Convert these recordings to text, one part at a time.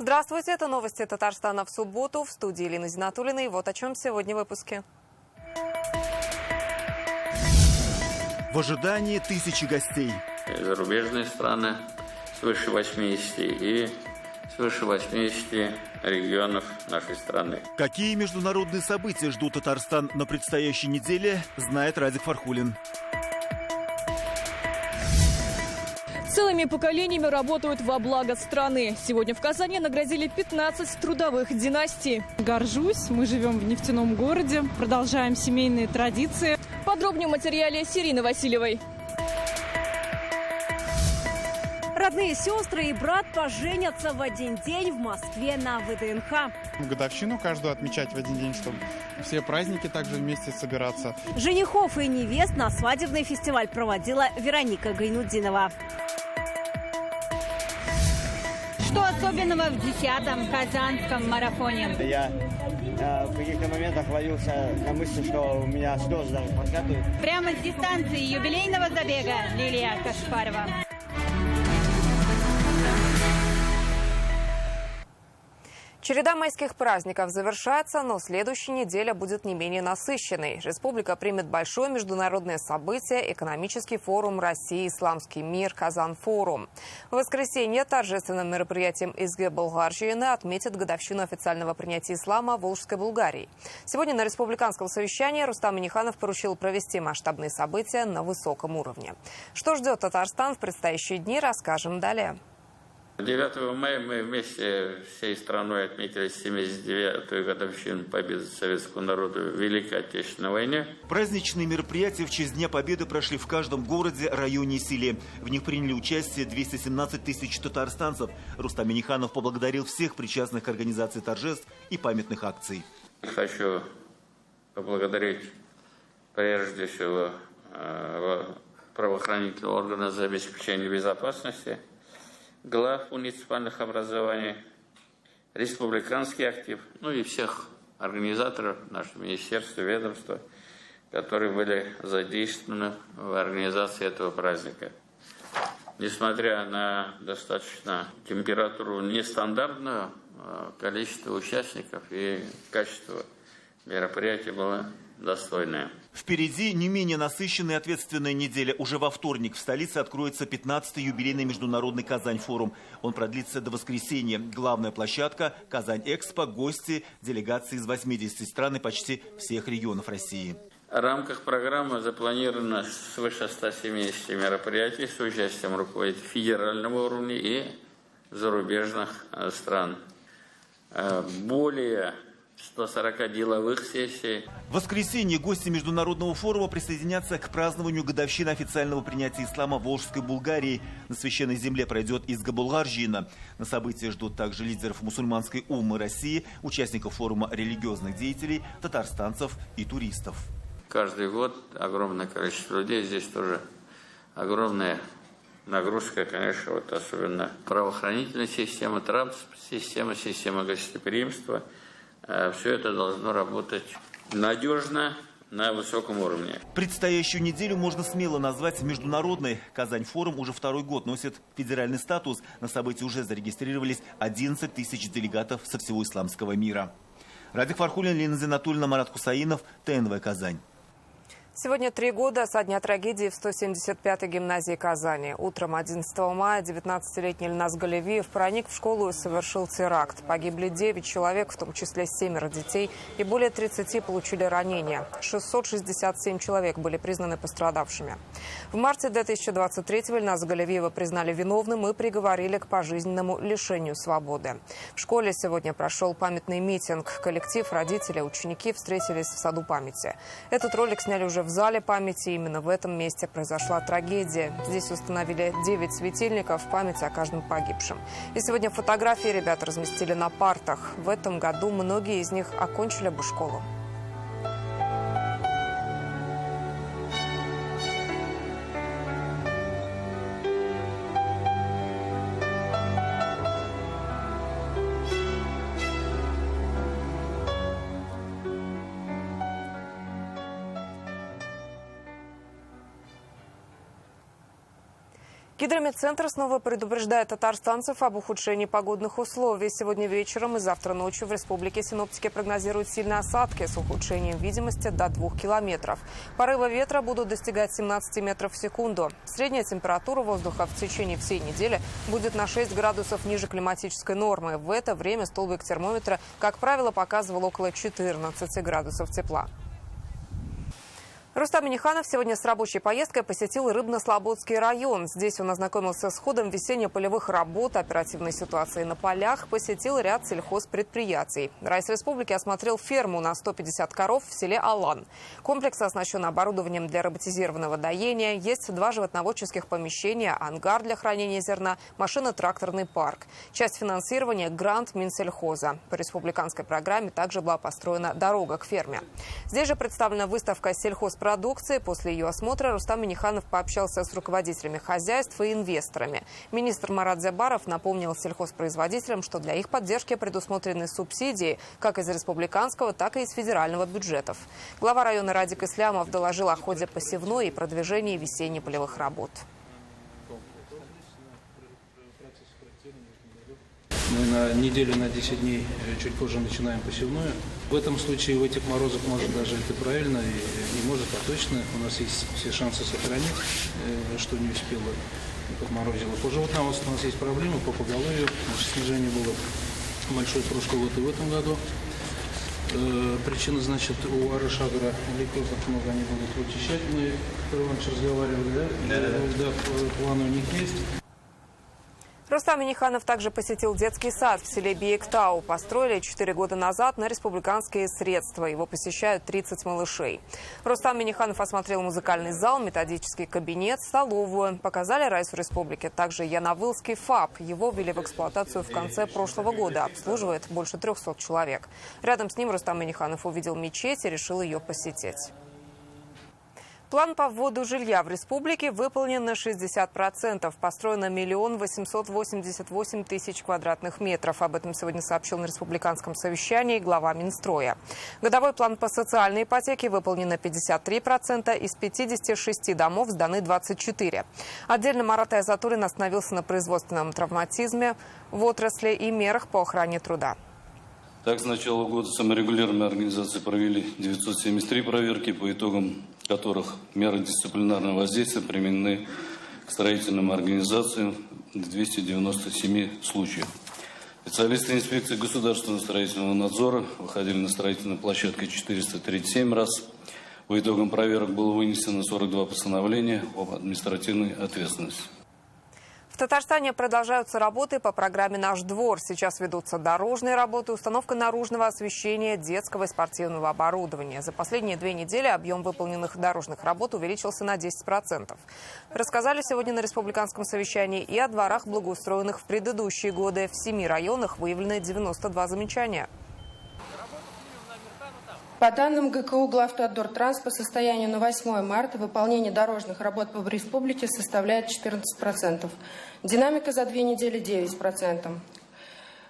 Здравствуйте, это новости Татарстана в субботу. В студии Елена Зинатуллина. И вот о чем сегодня в выпуске. В ожидании тысячи гостей. Зарубежные страны свыше 80 и свыше 80 регионов нашей страны. Какие международные события ждут Татарстан на предстоящей неделе, знает Радик Фархулин. Целыми поколениями работают во благо страны. Сегодня в Казани наградили 15 трудовых династий. Горжусь, мы живем в нефтяном городе, продолжаем семейные традиции. Подробнее в материале с Ириной Васильевой. Родные сестры и брат поженятся в один день в Москве на ВДНХ. Годовщину каждую отмечать в один день, чтобы все праздники также вместе собираться. Женихов и невест на свадебный фестиваль проводила Вероника Гайнутдинова. Что особенного в 10-м казанском марафоне? Я в каких-то моментах ловился на мысли, что у меня слезы даже подкатывают. Прямо с дистанции юбилейного забега Лилия Кашпарова. Череда майских праздников завершается, но следующая неделя будет не менее насыщенной. Республика примет большое международное событие – экономический форум России «Исламский мир» Казан-форум. В воскресенье торжественным мероприятием ИСГ Булгарщины отметят годовщину официального принятия ислама Волжской Булгарии. Сегодня на республиканском совещании Рустам Минниханов поручил провести масштабные события на высоком уровне. Что ждет Татарстан в предстоящие дни, расскажем далее. 9 мая мы вместе всей страной отметили 79-ю годовщину победы советского народа в Великой Отечественной войне. Праздничные мероприятия в честь Дня Победы прошли в каждом городе, районе и селе. В них приняли участие 217 тысяч татарстанцев. Рустам Минниханов поблагодарил всех причастных к организации торжеств и памятных акций. Хочу поблагодарить прежде всего правоохранительные органы за обеспечение безопасности, глав муниципальных образований, республиканский актив, и всех организаторов, нашего министерства, ведомства, которые были задействованы в организации этого праздника. Несмотря на достаточно температуру нестандартную, количество участников и качество мероприятия было достойное. Впереди не менее насыщенная и ответственная неделя. Уже во вторник в столице откроется 15-й юбилейный международный Казань-форум. Он продлится до воскресенья. Главная площадка – Казань-Экспо, гости, делегации из 80 стран и почти всех регионов России. В рамках программы запланировано свыше 170 мероприятий с участием руководителей федерального уровня и зарубежных стран. Более 140 деловых сессий. В воскресенье гости международного форума присоединятся к празднованию годовщины официального принятия ислама Волжской Булгарии. На священной земле пройдет ИСГ Булгарщина. На события ждут также лидеров мусульманской уммы России, участников форума религиозных деятелей, татарстанцев и туристов. Каждый год огромное количество людей. Здесь тоже огромная нагрузка, конечно, особенно правоохранительная система, транспорт-система, система гостеприимства. Все это должно работать надежно, на высоком уровне. Предстоящую неделю можно смело назвать международной. Казань-форум уже второй год носит федеральный статус. На событии уже зарегистрировались 11 тысяч делегатов со всего исламского мира. Радик Фархулин, Елена Зинатуллина, Марат Хусаинов, ТНВ «Казань». Сегодня 3 года со дня трагедии в 175-й гимназии Казани. Утром 11 мая 19-летний Ильназ Галевиев проник в школу и совершил теракт. Погибли 9 человек, в том числе 7 детей, и более 30 получили ранения. 667 человек были признаны пострадавшими. В марте 2023-го Ильназа Галевиева признали виновным и приговорили к пожизненному лишению свободы. В школе сегодня прошел памятный митинг. Коллектив, родители, ученики встретились в саду памяти. Этот ролик сняли уже в зале памяти. Именно в этом месте произошла трагедия. Здесь установили 9 светильников в память о каждом погибшем. И сегодня фотографии ребят разместили на партах. В этом году многие из них окончили бы школу. Гидрометцентр снова предупреждает татарстанцев об ухудшении погодных условий. Сегодня вечером и завтра ночью в республике синоптики прогнозируют сильные осадки с ухудшением видимости до 2 километров. Порывы ветра будут достигать 17 метров в секунду. Средняя температура воздуха в течение всей недели будет на 6 градусов ниже климатической нормы. В это время столбик термометра, как правило, показывал около 14 градусов тепла. Рустам Минниханов сегодня с рабочей поездкой посетил Рыбно-Слободский район. Здесь он ознакомился с ходом весенне-полевых работ, оперативной ситуации на полях, посетил ряд сельхозпредприятий. Райс республики осмотрел ферму на 150 коров в селе Алан. Комплекс оснащен оборудованием для роботизированного доения. Есть 2 животноводческих помещения, ангар для хранения зерна, машино-тракторный парк. Часть финансирования – грант Минсельхоза. По республиканской программе также была построена дорога к ферме. Здесь же представлена выставка сельхозпродукции. После ее осмотра Рустам Минниханов пообщался с руководителями хозяйств и инвесторами. Министр Марат Зябаров напомнил сельхозпроизводителям, что для их поддержки предусмотрены субсидии как из республиканского, так и из федерального бюджетов. Глава района Радик Ислямов доложил о ходе посевной и продвижении весенне-полевых работ. Мы на неделю, на 10 дней чуть позже начинаем посевную. В этом случае, в этих морозах, может даже это правильно, и не может, а точно. У нас есть все шансы сохранить, что не успело, подморозило. По животноводству у нас есть проблемы, по поголовью. Наше снижение было большое в прошлый год и в этом году. Причина, значит, у Арышагра ликозов много они будут вычищать. Мы, Петр Иванович, разговаривали, да, планы у них есть. Рустам Минниханов также посетил детский сад в селе Биектау. Построили 4 года назад на республиканские средства. Его посещают 30 малышей. Рустам Минниханов осмотрел музыкальный зал, методический кабинет, столовую. Показали Райсу республики также Яновылский ФАП. Его ввели в эксплуатацию в конце прошлого года. Обслуживает больше 300 человек. Рядом с ним Рустам Минниханов увидел мечеть и решил ее посетить. План по вводу жилья в республике выполнен на 60%. Построено 1 888 000 квадратных метров. Об этом сегодня сообщил на республиканском совещании глава Минстроя. Годовой план по социальной ипотеке выполнен на 53%. Из 56 домов сданы 24. Отдельно Марат Айзатуллин остановился на производственном травматизме в отрасли и мерах по охране труда. Так, с начала года саморегулируемые организации провели 973 проверки, по итогам которых меры дисциплинарного воздействия применены к строительным организациям в 297 случаев. Специалисты инспекции государственного строительного надзора выходили на строительную площадку 437 раз. По итогам проверок было вынесено 42 постановления об административной ответственности. В Татарстане продолжаются работы по программе «Наш двор». Сейчас ведутся дорожные работы, установка наружного освещения, детского и спортивного оборудования. За последние 2 недели объем выполненных дорожных работ увеличился на 10%. Рассказали сегодня на республиканском совещании и о дворах, благоустроенных в предыдущие годы. В 7 районах выявлены 92 замечания. По данным ГКУ Главтодортранс, по состоянию на 8 марта выполнение дорожных работ по республике составляет 14%. Динамика за 2 недели 9%.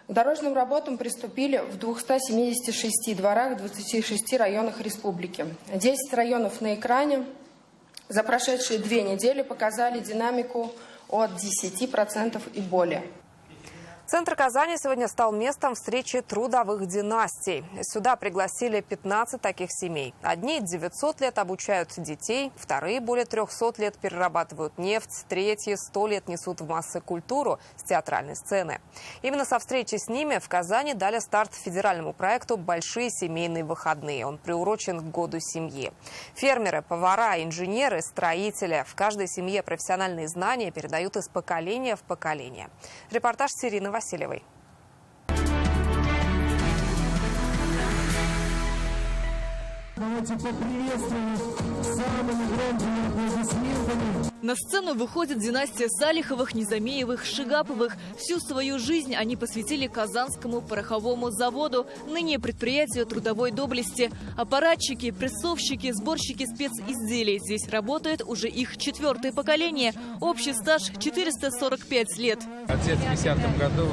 К дорожным работам приступили в 276 дворах, 26 районах республики. 10 районов на экране за прошедшие 2 недели показали динамику от 10% и более. Центр Казани сегодня стал местом встречи трудовых династий. Сюда пригласили 15 таких семей. Одни 900 лет обучают детей, вторые более 300 лет перерабатывают нефть, третьи 100 лет несут в массы культуру с театральной сцены. Именно со встречи с ними в Казани дали старт федеральному проекту «Большие семейные выходные». Он приурочен к году семьи. Фермеры, повара, инженеры, строители. В каждой семье профессиональные знания передают из поколения в поколение. Репортаж с Ириной Васильевой. Давайте поприветствуем самыми громкими аплодисментами. На сцену выходит династия Салиховых, Низамеевых, Шигаповых. Всю свою жизнь они посвятили Казанскому пороховому заводу, ныне предприятию трудовой доблести. Аппаратчики, прессовщики, сборщики специзделий. Здесь работает уже их 4-е поколение. Общий стаж 445 лет. Отец в 50-м году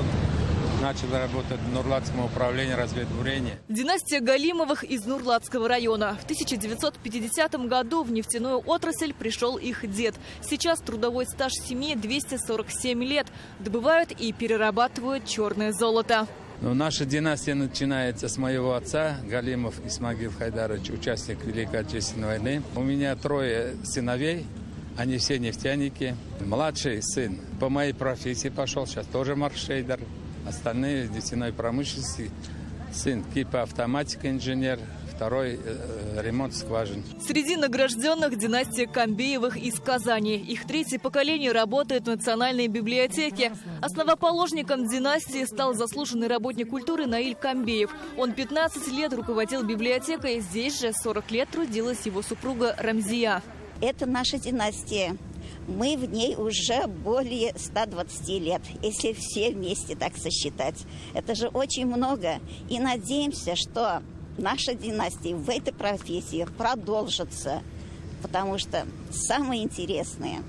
начал работать в Нурлатском управлении разведврения. Династия Галимовых из Нурлатского района. В 1950 году в нефтяную отрасль пришел их дед. Сейчас трудовой стаж семьи 247 лет. Добывают и перерабатывают черное золото. Но наша династия начинается с моего отца, Галимов Исмагил Хайдарович, участник Великой Отечественной войны. У меня 3 сыновей. Они все нефтяники. Младший сын по моей профессии пошел, сейчас тоже маршейдер. Остальные в нефтяной промышленности. Сын типа автоматика, инженер. Второй ремонт скважин. Среди награжденных династия Камбеевых из Казани. Их 3-е поколение работает в Национальной библиотеке. Основоположником династии стал заслуженный работник культуры Наиль Камбеев. Он 15 лет руководил библиотекой. Здесь же 40 лет трудилась его супруга Рамзия. Это наша династия. Мы в ней уже более 120 лет, если все вместе так сосчитать. Это же очень много. И надеемся, что наша династия в этой профессии продолжится. Потому что самые интересные,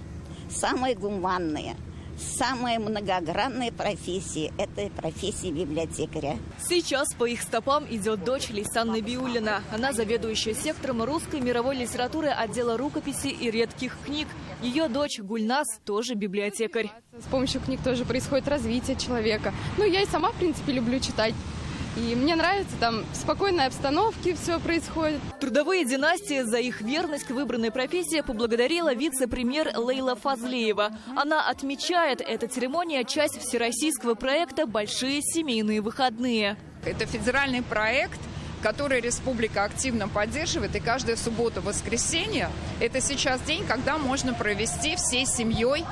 самые гуманные, самая многогранная профессия – это профессия библиотекаря. Сейчас по их стопам идет дочь Лейсан Набиуллина. Она заведующая сектором русской мировой литературы отдела рукописи и редких книг. Ее дочь Гульнас тоже библиотекарь. С помощью книг тоже происходит развитие человека. Я и сама, в принципе, люблю читать. И мне нравится, там в спокойной обстановке все происходит. Трудовые династии за их верность к выбранной профессии поблагодарила вице-премьер Лейла Фазлеева. Она отмечает, эта церемония – часть всероссийского проекта «Большие семейные выходные». Это федеральный проект, который республика активно поддерживает. И каждая суббота-воскресенье – это сейчас день, когда можно провести всей семьей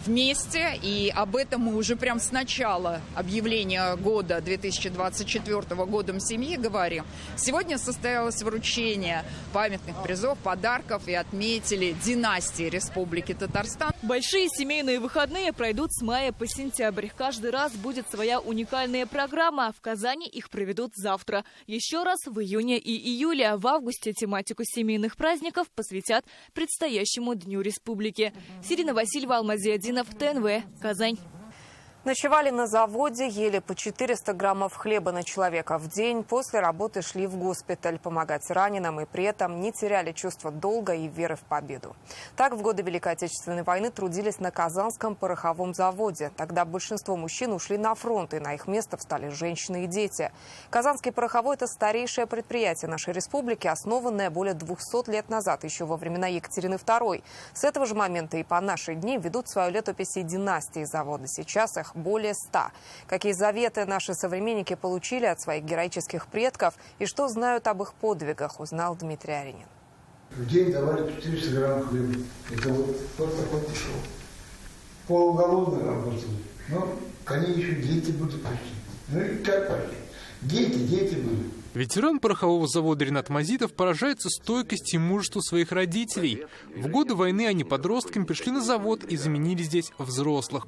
вместе, и об этом мы уже прям с начала объявления года 2024 годом семьи говорим. Сегодня состоялось вручение памятных призов, подарков и отметили династии Республики Татарстан. Большие семейные выходные пройдут с мая по сентябрь. Каждый раз будет своя уникальная программа. В Казани их проведут завтра. Еще раз в июне и июле. В августе тематику семейных праздников посвятят предстоящему Дню Республики. Сирина Васильева, Алмазиадинов, ТНВ, Казань. Ночевали на заводе, ели по 400 граммов хлеба на человека в день. После работы шли в госпиталь помогать раненым и при этом не теряли чувство долга и веры в победу. Так в годы Великой Отечественной войны трудились на Казанском пороховом заводе. Тогда большинство мужчин ушли на фронт, и на их место встали женщины и дети. Казанский пороховой – это старейшее предприятие нашей республики, основанное более 200 лет назад, еще во времена Екатерины II. С этого же момента и по наши дни ведут свою летопись и династии завода. Сейчас их более 100. Какие заветы наши современники получили от своих героических предков и что знают об их подвигах, узнал Дмитрий Аринин. В день давали 400 грамм хлеба. Это вот такой пошел. Полуголодный работали. Но они еще дети будут почти. И как почти? Дети будут. Ветеран порохового завода Ринат Мазитов поражается стойкости и мужеству своих родителей. В годы войны они подростками пришли на завод и заменили здесь взрослых.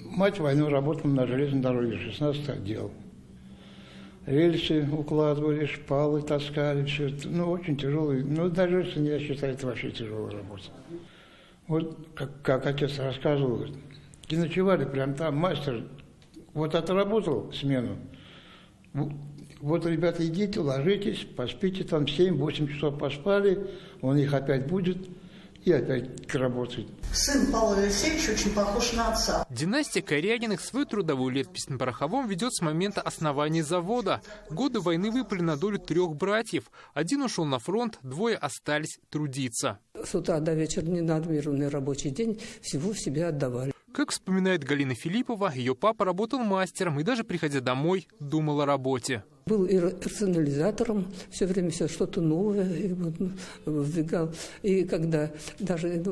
Мать войну работала на железной дороге, 16 отдел. Рельсы укладывали, шпалы таскали, все это. Очень тяжелый. Даже если я считаю, это вообще тяжелая работа. Вот как отец рассказывал, говорит, и ночевали прям там, мастер вот отработал смену. Вот, ребята, идите, ложитесь, поспите, там 7-8 часов поспали, он их опять будет. И опять работает. Сын Павла Алексеевича очень похож на отца. Династия Корягиных свою трудовую летопись на пороховом ведет с момента основания завода. Годы войны выпали на долю 3 братьев. Один ушел на фронт, 2 остались трудиться. С утра до вечера ненадмированный рабочий день всего в себя отдавали. Как вспоминает Галина Филиппова, ее папа работал мастером и даже приходя домой, думал о работе. Был и рационализатором, все время все что-то новое вдвигал. И когда даже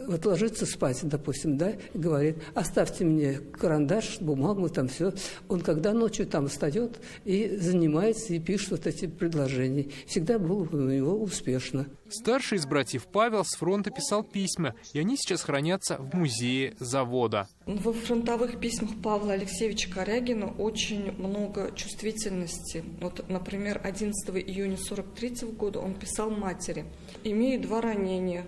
вот ложится спать, допустим, да, и говорит, оставьте мне карандаш, бумагу, там все. Он когда ночью там встает и занимается, и пишет вот эти предложения. Всегда было у него успешно. Старший из братьев Павел с фронта писал письма, и они сейчас хранятся в музее завода. Во фронтовых письмах Павла Алексеевича Корягина очень много чувствительности. Вот, например, 11 июня 1943 года он писал матери. «Имею 2 ранения.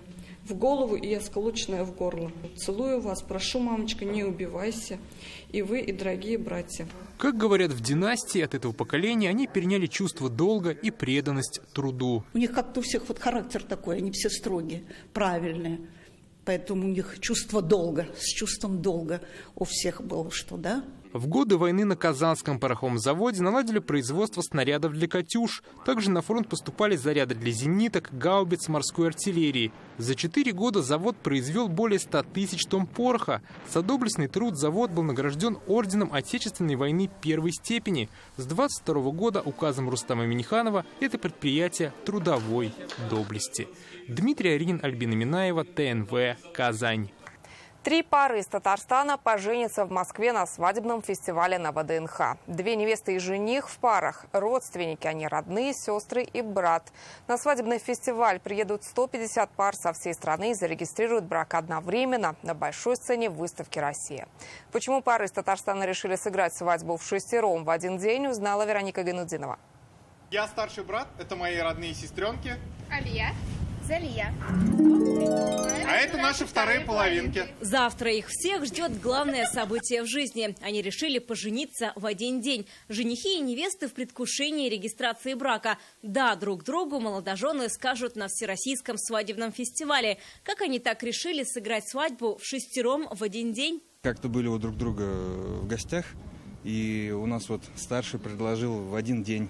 в голову и осколочная в горло. Целую вас, прошу, мамочка, не убивайся. И вы, и дорогие братья. Как говорят в династии, от этого поколения они переняли чувство долга и преданность труду. У них как-то у всех вот характер такой, они все строгие, правильные. Поэтому у них чувство долга, с чувством долга у всех было, что да. В годы войны на Казанском пороховом заводе наладили производство снарядов для «Катюш». Также на фронт поступали заряды для зениток, гаубиц, морской артиллерии. За 4 года завод произвел более 100 тысяч тонн пороха. За доблестный труд завод был награжден орденом Отечественной войны первой степени. С 22 года указом Рустама Минниханова это предприятие трудовой доблести. Дмитрий Аринин, Альбина Минаева, ТНВ, Казань. 3 пары из Татарстана поженятся в Москве на свадебном фестивале на ВДНХ. 2 невесты и жених в парах. Родственники, они родные, сестры и брат. На свадебный фестиваль приедут 150 пар со всей страны и зарегистрируют брак одновременно на большой сцене выставки «Россия». Почему пары из Татарстана решили сыграть свадьбу вшестером в один день, узнала Вероника Гайнудинова. Я старший брат, это мои родные сестренки. Алия. Залия. А это наши вторые половинки. Завтра их всех ждет главное событие в жизни. Они решили пожениться в один день. Женихи и невесты в предвкушении регистрации брака. Да, друг другу молодожены скажут на Всероссийском свадебном фестивале. Как они так решили сыграть свадьбу вшестером в один день? Как-то были у друг друга в гостях, и у нас вот старший предложил в один день.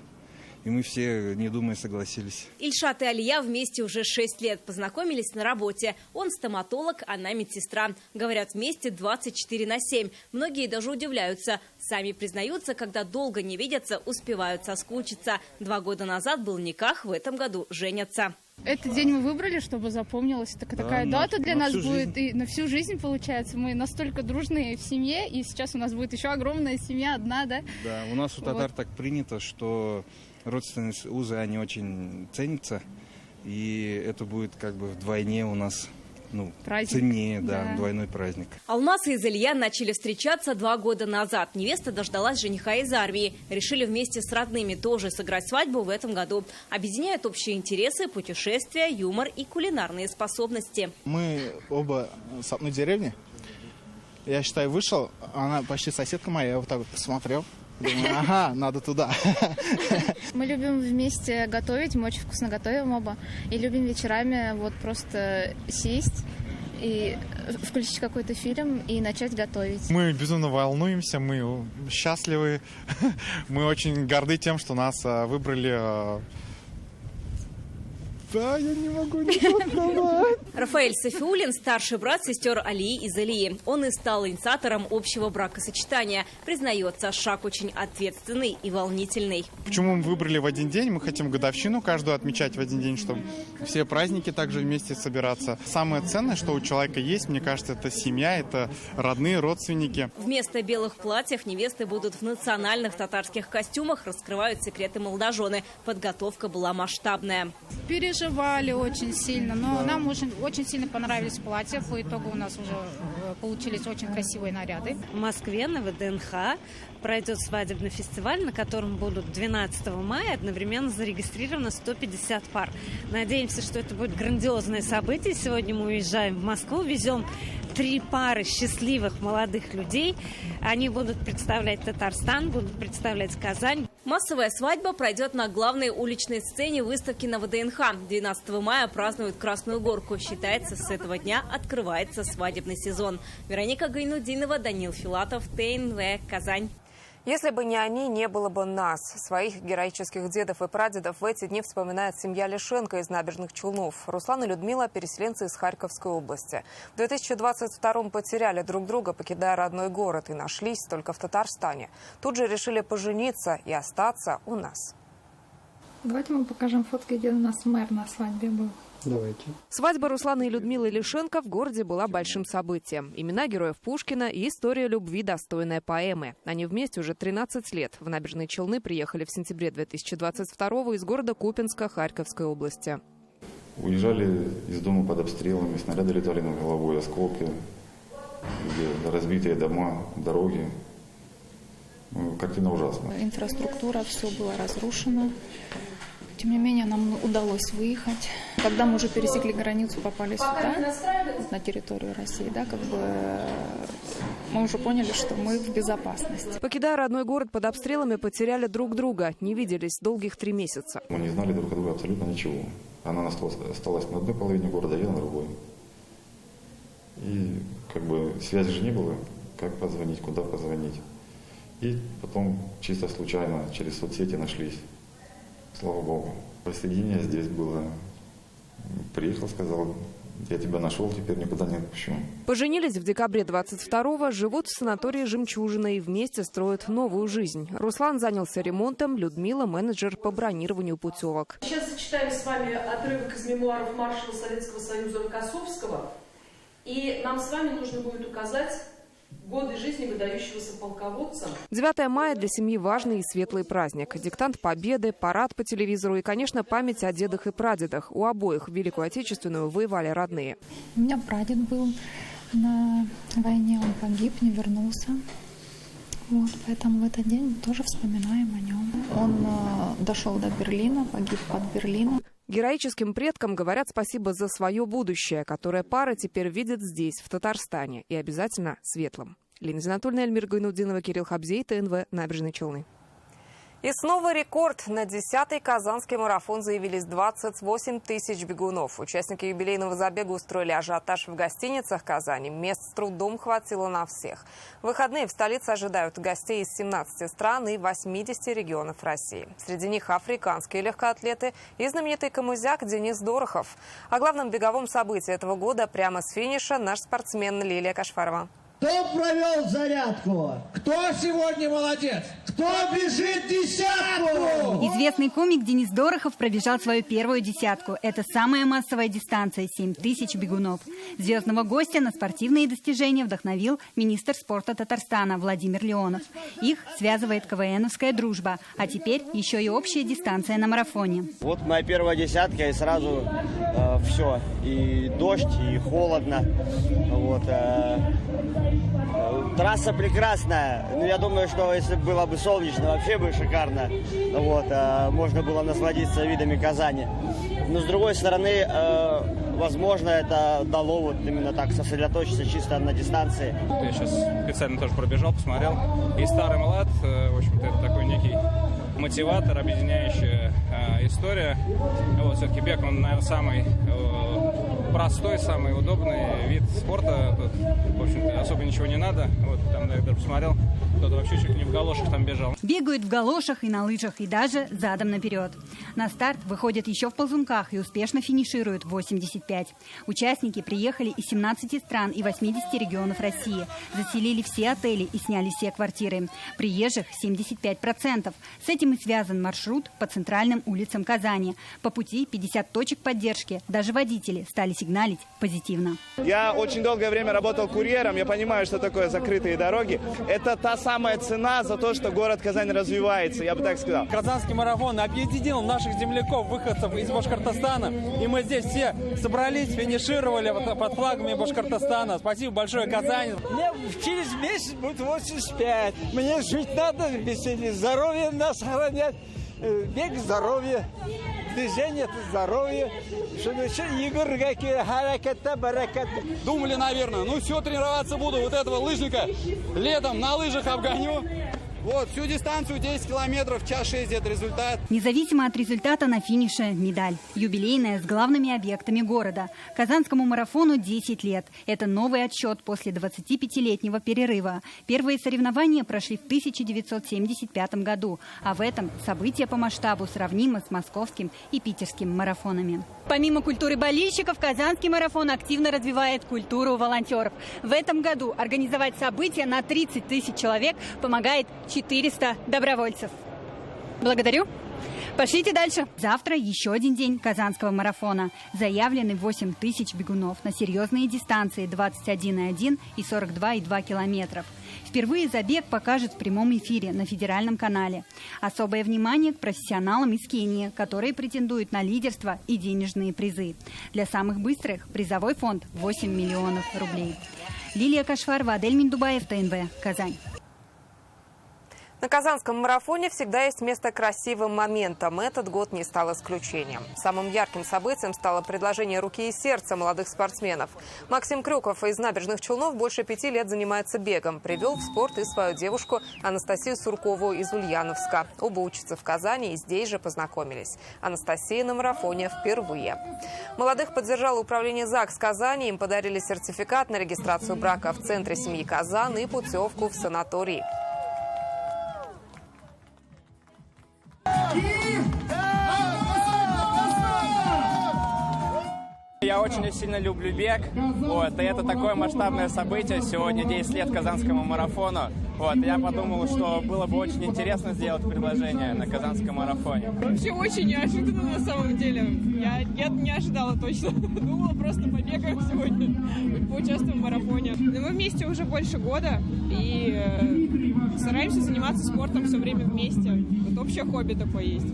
И мы все, не думая, согласились. Ильшат и Алия вместе уже 6 лет. Познакомились на работе. Он стоматолог, она медсестра. Говорят, вместе 24/7. Многие даже удивляются. Сами признаются, когда долго не видятся, успевают соскучиться. 2 года назад был никах, в этом году женятся. Этот день мы выбрали, чтобы запомнилась. Такая дата для нас будет и на всю жизнь, получается. Мы настолько дружные в семье, и сейчас у нас будет еще огромная семья, одна, да? Да, у нас у татар так принято, что родственные узы, они очень ценятся. И это будет как бы вдвойне у нас... ценнее, да, двойной праздник. Алмаз и Залия начали встречаться 2 года назад. Невеста дождалась жениха из армии. Решили вместе с родными тоже сыграть свадьбу в этом году. Объединяют общие интересы, путешествия, юмор и кулинарные способности. Мы оба с одной деревни. Я считаю, вышел, она почти соседка моя, я вот так вот посмотрел. Думаю, ага, надо туда. Мы любим вместе готовить, мы очень вкусно готовим оба. И любим вечерами вот просто сесть и включить какой-то фильм и начать готовить. Мы безумно волнуемся, мы счастливы. Мы очень горды тем, что нас выбрали... Да, я не могу не сказать. Рафаэль Софиулин – старший брат сестер Алии и Залии. Он и стал инициатором общего бракосочетания. Признается, шаг очень ответственный и волнительный. Почему мы выбрали в один день? Мы хотим годовщину каждую отмечать в один день, чтобы все праздники также вместе собираться. Самое ценное, что у человека есть, мне кажется, это семья, это родные, родственники. Вместо белых платьев невесты будут в национальных татарских костюмах, раскрывают секреты молодожены. Подготовка была масштабная. Переживали очень сильно, но нам очень сильно понравились платья. По итогу у нас уже получились очень красивые наряды. В Москве на ВДНХ пройдет свадебный фестиваль, на котором будут 12 мая одновременно зарегистрировано 150 пар. Надеемся, что это будет грандиозное событие. Сегодня мы уезжаем в Москву, везем 3 пары счастливых молодых людей. Они будут представлять Татарстан, будут представлять Казань. Массовая свадьба пройдет на главной уличной сцене выставки на ВДНХ. 12 мая празднуют Красную Горку. Считается, с этого дня открывается свадебный сезон. Вероника Гайнудинова, Данил Филатов, ТНВ, Казань. Если бы не они, не было бы нас. Своих героических дедов и прадедов в эти дни вспоминает семья Лишенко из Набережных Челнов. Руслан и Людмила – переселенцы из Харьковской области. В 2022-м потеряли друг друга, покидая родной город, и нашлись только в Татарстане. Тут же решили пожениться и остаться у нас. Давайте мы покажем фотки, где у нас мэр на свадьбе был. Давайте. Свадьба Руслана и Людмилы Лишенко в городе была большим событием. Имена героев Пушкина и история любви, достойная поэмы. Они вместе уже 13 лет. В Набережные Челны приехали в сентябре 2022-го из города Купинска Харьковской области. Уезжали из дома под обстрелами, снаряды летали над головой, осколки, разбитые дома, дороги. Картина ужасная. Инфраструктура, все было разрушено. Тем не менее, нам удалось выехать. Когда мы уже пересекли границу, попали сюда, на территорию России, да, как бы мы уже поняли, что мы в безопасности. Покидая родной город под обстрелами, потеряли друг друга. Не виделись долгих 3 месяца. Мы не знали друг о друге абсолютно ничего. Она осталась на одной половине города, я на другой. И как бы связи же не было, как позвонить, куда позвонить. И потом чисто случайно через соцсети нашлись. Слава Богу. Воссоединение здесь было. Приехал, сказал: я тебя нашел, теперь никуда не отпущу. Поженились в декабре 22-го, живут в санатории «Жемчужина» и вместе строят новую жизнь. Руслан занялся ремонтом, Людмила – менеджер по бронированию путевок. Сейчас зачитаем с вами отрывок из мемуаров маршала Советского Союза Рокоссовского. И нам с вами нужно будет указать годы жизни выдающегося полководца. 9 мая для семьи важный и светлый праздник. Диктант Победы, парад по телевизору и, конечно, память о дедах и прадедах. У обоих Великую Отечественную воевали родные. У меня прадед был на войне, он погиб, не вернулся. Вот, поэтому в этот день мы тоже вспоминаем о нем. Он дошел до Берлина, погиб под Берлином. Героическим предкам говорят спасибо за свое будущее, которое пара теперь видит здесь, в Татарстане, и обязательно светлым. Лина Зинатульна, Эльмира Гайнутдинова, Кирилл Хабзей, ТНВ, Набережные Челны. И снова рекорд. На 10-й Казанский марафон заявились 28 тысяч бегунов. Участники юбилейного забега устроили ажиотаж в гостиницах Казани. Мест с трудом хватило на всех. В выходные в столице ожидают гостей из 17 стран и 80 регионов России. Среди них африканские легкоатлеты и знаменитый камызяк Денис Дорохов. О главном беговом событии этого года прямо с финиша наш спортсмен Лилия Кашфарова. Кто провел зарядку? Кто сегодня молодец? Кто бежит десятку? Известный комик Денис Дорохов пробежал свою первую десятку. Это самая массовая дистанция – 7 тысяч бегунов. Звездного гостя на спортивные достижения вдохновил министр спорта Татарстана Владимир Леонов. Их связывает КВНовская дружба. А теперь еще и общая дистанция на марафоне. Вот моя первая десятка, и сразу все. И дождь, и холодно. Вот, трасса прекрасная. Ну, я думаю, что если было бы солнечно, вообще бы шикарно. Вот, можно было насладиться видами Казани. Но с другой стороны, возможно, это дало вот именно так сосредоточиться чисто на дистанции. Я сейчас специально тоже пробежал, посмотрел. И старый млад, в общем-то, это такой некий мотиватор, объединяющая история. Вот, все-таки бег, он, наверное, самый простой, самый удобный вид спорта. Тут, в общем-то, особо ничего не надо. Вот, там, я даже посмотрел, кто-то вообще чуть ли не в галошах там бежал. Бегают в галошах и на лыжах, и даже задом наперед. На старт выходят еще в ползунках и успешно финишируют 85. Участники приехали из 17 стран и 80 регионов России. Заселили все отели и сняли все квартиры. Приезжих 75%. С этим и связан маршрут по центральным улицам Казани. По пути 50 точек поддержки. Даже водители стали сигналить позитивно. Я очень долгое время работал курьером. Я понимаю, что такое закрытые дороги. Это та самая цена за то, что город Казань развивается, я бы так сказал. Казанский марафон объединил наших земляков, выходцев из Башкортостана. И мы здесь все собрались, финишировали под флагами Башкортостана. Спасибо большое, Казань. Мне через месяц будет 85. Мне жить надо, веселее, здоровье нас хранят. Бег, здоровье. Движение – это здоровье. Игры какие, хараката, бараката. Думали, наверное, ну все, тренироваться буду. Вот этого лыжника летом на лыжах обгоню. Вот, всю дистанцию 10 километров, час 6 это результат. Независимо от результата на финише медаль. Юбилейная с главными объектами города. Казанскому марафону 10 лет. Это новый отсчет после 25-летнего перерыва. Первые соревнования прошли в 1975 году. А в этом событие по масштабу сравнимо с московским и питерским марафонами. Помимо культуры болельщиков, Казанский марафон активно развивает культуру волонтеров. В этом году организовать событие на 30 тысяч человек помогает 400 добровольцев. Благодарю. Пошлите дальше. Завтра еще один день Казанского марафона. Заявлены 8 тысяч бегунов на серьезные дистанции 21,1 и 42,2 километров. Впервые забег покажут в прямом эфире на федеральном канале. Особое внимание к профессионалам из Кении, которые претендуют на лидерство и денежные призы. Для самых быстрых призовой фонд 8 миллионов рублей. Лилия Кашфарова, Адель Миндубаев, ТНВ, Казань. На Казанском марафоне всегда есть место красивым моментам. Этот год не стал исключением. Самым ярким событием стало предложение руки и сердца молодых спортсменов. Максим Крюков из Набережных Челнов больше 5 лет занимается бегом. Привел в спорт и свою девушку Анастасию Суркову из Ульяновска. Оба учатся в Казани и здесь же познакомились. Анастасия на марафоне впервые. Молодых поддержало управление ЗАГС Казани. Им подарили сертификат на регистрацию брака в центре семьи Казан и путевку в санаторий. Я очень сильно люблю бег, и это такое масштабное событие. Сегодня 10 лет Казанскому марафону. Я подумал, что было бы очень интересно сделать предложение на Казанском марафоне. Вообще очень неожиданно на самом деле. Я не ожидала точно. Думала, просто побегаем сегодня, поучаствуем в марафоне. Но мы вместе уже больше года и стараемся заниматься спортом все время вместе. Вот общее хобби такое есть.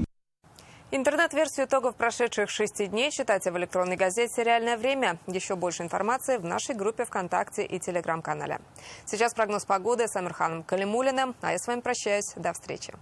Интернет-версию итогов прошедших 6 дней читайте в электронной газете «Реальное время». Еще больше информации в нашей группе ВКонтакте и Телеграм-канале. Сейчас прогноз погоды с Амирханом Калимуллиным. А я с вами прощаюсь. До встречи.